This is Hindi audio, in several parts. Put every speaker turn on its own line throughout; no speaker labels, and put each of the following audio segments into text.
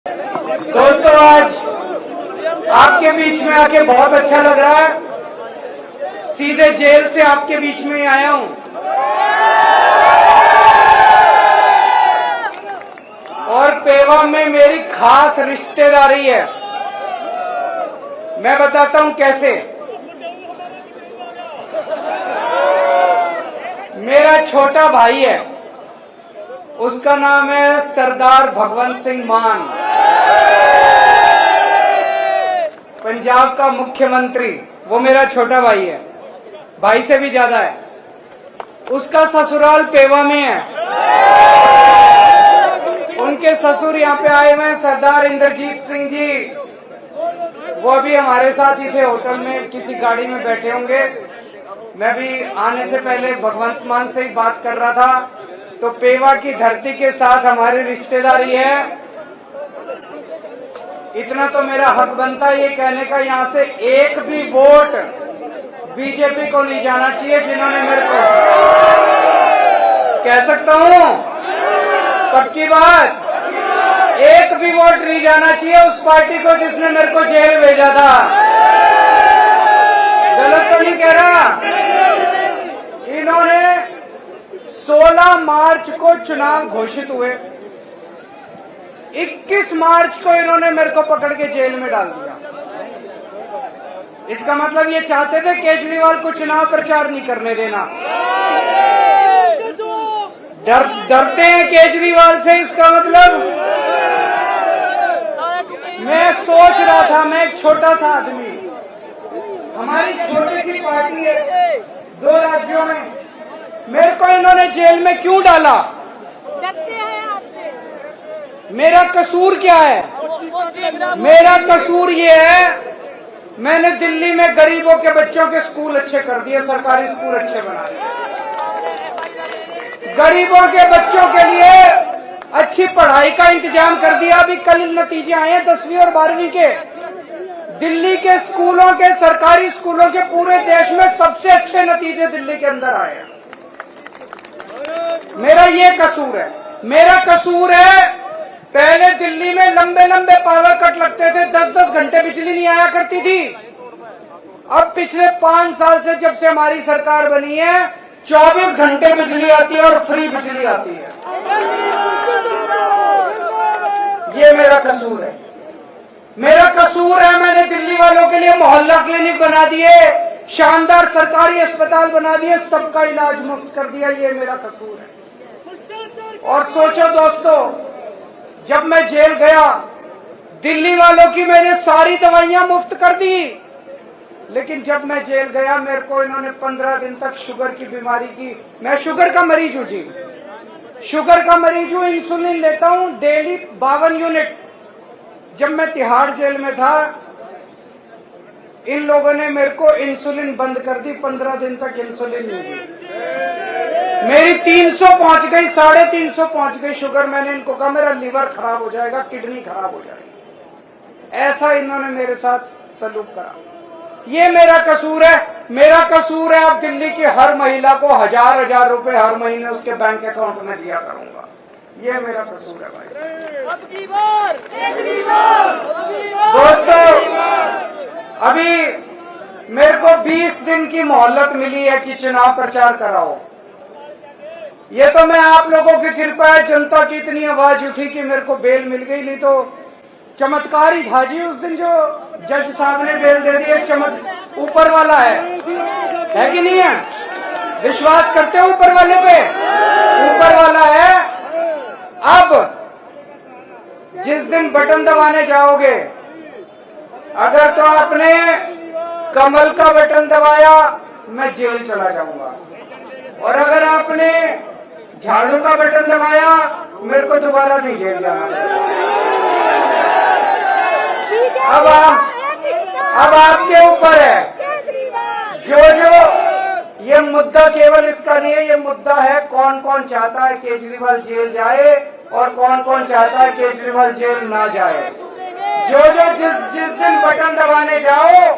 दोस्तों, आज आपके बीच में आके बहुत अच्छा लग रहा है। सीधे जेल से आपके बीच में ही आया हूं और पेवा में मेरी खास रिश्तेदारी है। मैं बताता हूं कैसे। मेरा छोटा भाई है, उसका नाम है सरदार भगवंत सिंह मान, पंजाब का मुख्यमंत्री। वो मेरा छोटा भाई है, भाई से भी ज्यादा है। उसका ससुराल पेवा में है। उनके ससुर यहाँ पे आए हुए हैं, सरदार इंद्रजीत सिंह जी। वो भी हमारे साथ ही थे, होटल में किसी गाड़ी में बैठे होंगे। मैं भी आने से पहले भगवंत मान से ही बात कर रहा था। तो पेवा की धरती के साथ हमारी रिश्तेदारी है। इतना तो मेरा हक बनता है ये कहने का, यहाँ से एक भी वोट बीजेपी को नहीं जाना चाहिए। जिन्होंने मेरे को, कह सकता हूँ पक्की बात, एक भी वोट नहीं जाना चाहिए उस पार्टी को जिसने मेरे को जेल भेजा था। गलत तो नहीं कह रहा। इन्होंने 16 मार्च को चुनाव घोषित हुए, 21 मार्च को इन्होंने मेरे को पकड़ के जेल में डाल दिया। इसका मतलब ये चाहते थे केजरीवाल को चुनाव प्रचार नहीं करने देना। डरते हैं केजरीवाल से। इसका मतलब मैं सोच रहा था, मैं एक छोटा सा आदमी, हमारी छोटी सी पार्टी है 2 राज्यों में, मेरे को इन्होंने जेल में क्यों डाला? मेरा कसूर क्या है? मेरा कसूर ये है, मैंने दिल्ली में गरीबों के बच्चों के स्कूल अच्छे कर दिए, सरकारी स्कूल अच्छे बना दिए। गरीबों के बच्चों के लिए अच्छी पढ़ाई का इंतजाम कर दिया। अभी कल नतीजे आए हैं 10वीं और 12वीं के। दिल्ली के स्कूलों के, सरकारी स्कूलों के पूरे देश में सबसे अच्छे नतीजे दिल्ली के अंदर आए हैं। मेरा ये कसूर है। मेरा कसूर है, पहले दिल्ली में लंबे लंबे पावर कट लगते थे, 10-10 घंटे बिजली नहीं आया करती थी। अब पिछले 5 साल से जब से हमारी सरकार बनी है, 24 घंटे बिजली आती है और फ्री बिजली आती है। ये मेरा कसूर है। मेरा कसूर है, मैंने दिल्ली वालों के लिए मोहल्ला क्लिनिक बना दिए, शानदार सरकारी अस्पताल बना दिए, सबका इलाज मुफ्त कर दिया। ये मेरा कसूर है। और सोचो दोस्तों, जब मैं जेल गया, दिल्ली वालों की मैंने सारी दवाइयां मुफ्त कर दी। लेकिन जब मैं जेल गया, मेरे को इन्होंने 15 दिन तक शुगर की बीमारी की। मैं शुगर का मरीज हूं जी, शुगर का मरीज हूं। इंसुलिन लेता हूं डेली 52 यूनिट। जब मैं तिहाड़ जेल में था, इन लोगों ने मेरे को इंसुलिन बंद कर दी। 15 दिन तक इंसुलिन नहीं दी। मेरी 300 पहुंच गई, 350 पहुंच गई शुगर। मैंने इनको कहा मेरा लीवर खराब हो जाएगा, किडनी खराब हो जाएगी। ऐसा इन्होंने मेरे साथ सलूक करा। ये मेरा कसूर है। मेरा कसूर है, अब दिल्ली की हर महिला को 1000-1000 रुपए हर महीने उसके बैंक अकाउंट में दिया करूंगा। ये मेरा कसूर है भाई। दोस्तों, अभी मेरे को 20 दिन की मोहलत मिली है कि चुनाव प्रचार कराओ। ये तो मैं आप लोगों की कृपा है, जनता की इतनी आवाज उठी कि मेरे को बेल मिल गई। नहीं तो चमत्कार ही था जी उस दिन जो जज साहब ने बेल दे दी। चमक ऊपर वाला है कि नहीं है? विश्वास करते हो ऊपर वाले पे? ऊपर वाला है। अब जिस दिन बटन दबाने जाओगे, अगर तो आपने कमल का बटन दबाया, मैं जेल चला जाऊंगा। और अगर आपने झाड़ू का बटन दबाया, मेरे को दोबारा नहीं जेल जाना। अब आपके ऊपर है। जो ये मुद्दा केवल इसका नहीं है, ये मुद्दा है कौन कौन चाहता है केजरीवाल जेल जाए और कौन कौन चाहता है केजरीवाल जेल ना जाए। जो जिस दिन बटन दबाने जाओ,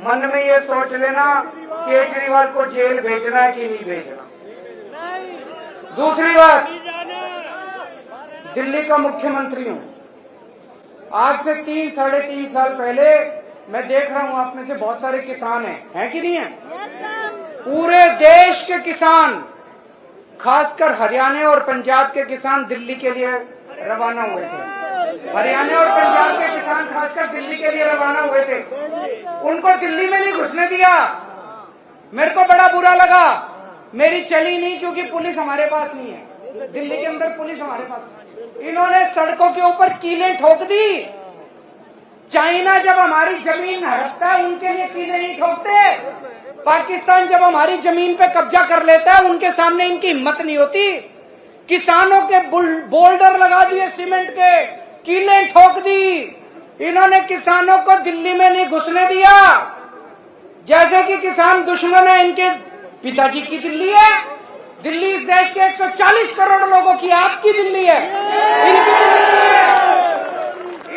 मन में ये सोच लेना केजरीवाल को जेल भेजना है कि नहीं भेजना। दूसरी बात, दिल्ली का मुख्यमंत्री हूं, आज से 3-3.5 साल पहले मैं देख रहा हूं आप में से बहुत सारे किसान हैं कि नहीं है? पूरे देश के किसान, खासकर हरियाणा और पंजाब के किसान दिल्ली के लिए रवाना हुए थे। हरियाणा और पंजाब के किसान खासकर दिल्ली के लिए रवाना हुए थे। उनको दिल्ली में नहीं घुसने दिया। मेरे को बड़ा बुरा लगा। मेरी चली नहीं क्योंकि पुलिस हमारे पास नहीं है। दिल्ली के अंदर पुलिस हमारे पास नहीं। इन्होंने सड़कों के ऊपर कीलें ठोक दी। चाइना जब हमारी जमीन हड़पता है उनके लिए कीलें नहीं ठोकते। पाकिस्तान जब हमारी जमीन पे कब्जा कर लेता है उनके सामने इनकी हिम्मत नहीं होती। किसानों के बोल्डर लगा दिए, सीमेंट के कीलें ठोक दी। इन्होंने किसानों को दिल्ली में नहीं घुसने दिया। जैसे कि किसान दुश्मन है, इनके पिताजी की दिल्ली है। दिल्ली इस देश के 140 करोड़ लोगों की आपकी दिल्ली है, इनकी दिल्ली है।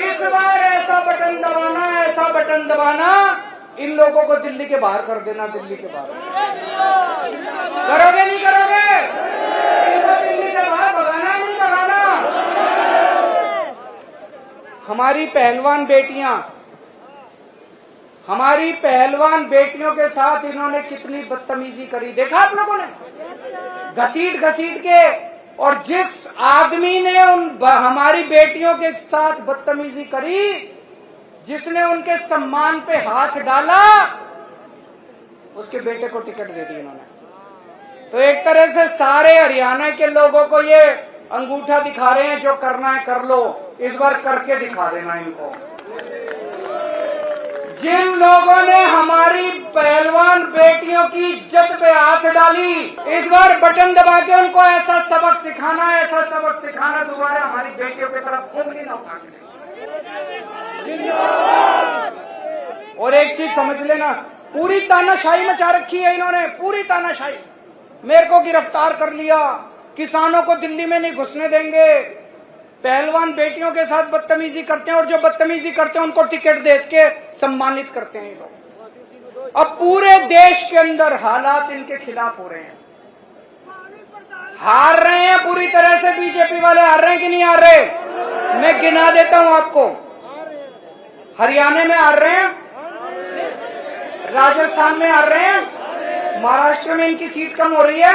इस बार ऐसा बटन दबाना, इन लोगों को दिल्ली के बाहर कर देना। दिल्ली के बाहर करोगे नहीं करोगे? इनको दिल्ली के बाहर भगाना नहीं भगाना? हमारी पहलवान बेटियों के साथ इन्होंने कितनी बदतमीजी करी, देखा आप लोगों ने? घसीट के। और जिस आदमी ने हमारी बेटियों के साथ बदतमीजी करी, जिसने उनके सम्मान पे हाथ डाला, उसके बेटे को टिकट दे दी इन्होंने। तो एक तरह से सारे हरियाणा के लोगों को ये अंगूठा दिखा रहे हैं, जो करना है कर लो, इस बार करके दिखा देना इनको। जिन लोगों ने हमारी पहलवान बेटियों की इज्जत पे हाथ डाली, इस बार बटन दबा के उनको ऐसा सबक सिखाना दोबारा हमारी बेटियों की तरफ उंगली न उठा के। और एक चीज समझ लेना, पूरी तानाशाही मचा रखी है इन्होंने, पूरी तानाशाही। मेरे को गिरफ्तार कर लिया, किसानों को दिल्ली में नहीं घुसने देंगे, पहलवान बेटियों के साथ बदतमीजी करते हैं, और जो बदतमीजी करते हैं उनको टिकट दे के सम्मानित करते हैं ये लोग। अब पूरे देश के अंदर हालात इनके खिलाफ हो रहे हैं। हार रहे हैं पूरी तरह से, बीजेपी वाले हार रहे हैं कि नहीं हार रहे? मैं गिना देता हूं आपको। हरियाणा में हार रहे हैं, राजस्थान में हार रहे हैं, महाराष्ट्र में इनकी सीट कम हो रही है,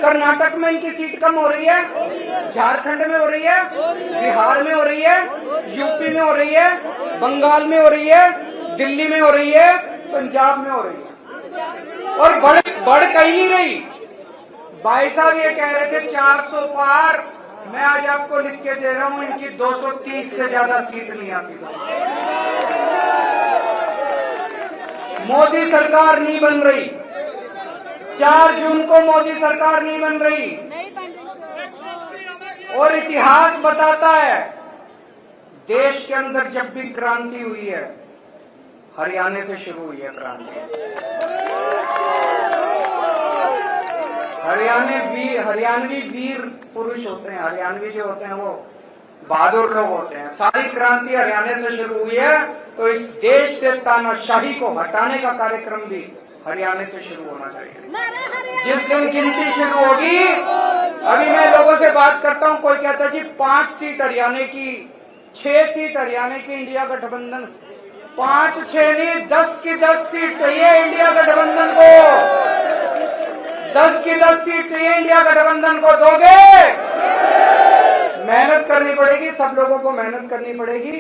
कर्नाटक में इनकी सीट कम हो रही है, झारखंड में हो रही है, बिहार में हो रही है, यूपी में हो रही है, बंगाल में हो रही है, दिल्ली में हो रही है, पंजाब में हो रही है। और बढ़ कहीं नहीं रही। भाई साहब ये कह रहे थे 400 पार, मैं आज आपको लिख के दे रहा हूं इनकी 230 से ज्यादा सीट नहीं आती। मोदी सरकार नहीं बन रही। 4 जून को मोदी सरकार नहीं बन रही। और इतिहास बताता है, देश के अंदर जब भी क्रांति हुई है, हरियाणा से शुरू हुई है क्रांति। हरियाणवी वीर पुरुष होते हैं, हरियाणवी जो होते हैं वो बहादुर लोग होते हैं। सारी क्रांति हरियाणा से शुरू हुई है, तो इस देश से तानाशाही को हटाने का कार्यक्रम भी हरियाणा से शुरू होना चाहिए। जिस दिन गिनती शुरू होगी, अभी मैं लोगों से बात करता हूं, कोई कहता है जी 5 सीट हरियाणा की, 6 सीट हरियाणा की इंडिया गठबंधन। 5-6 नहीं, 10 की 10 सीट चाहिए इंडिया गठबंधन को। 10 की 10 सीट चाहिए इंडिया गठबंधन को। दोगे? मेहनत करनी पड़ेगी, सब लोगों को मेहनत करनी पड़ेगी।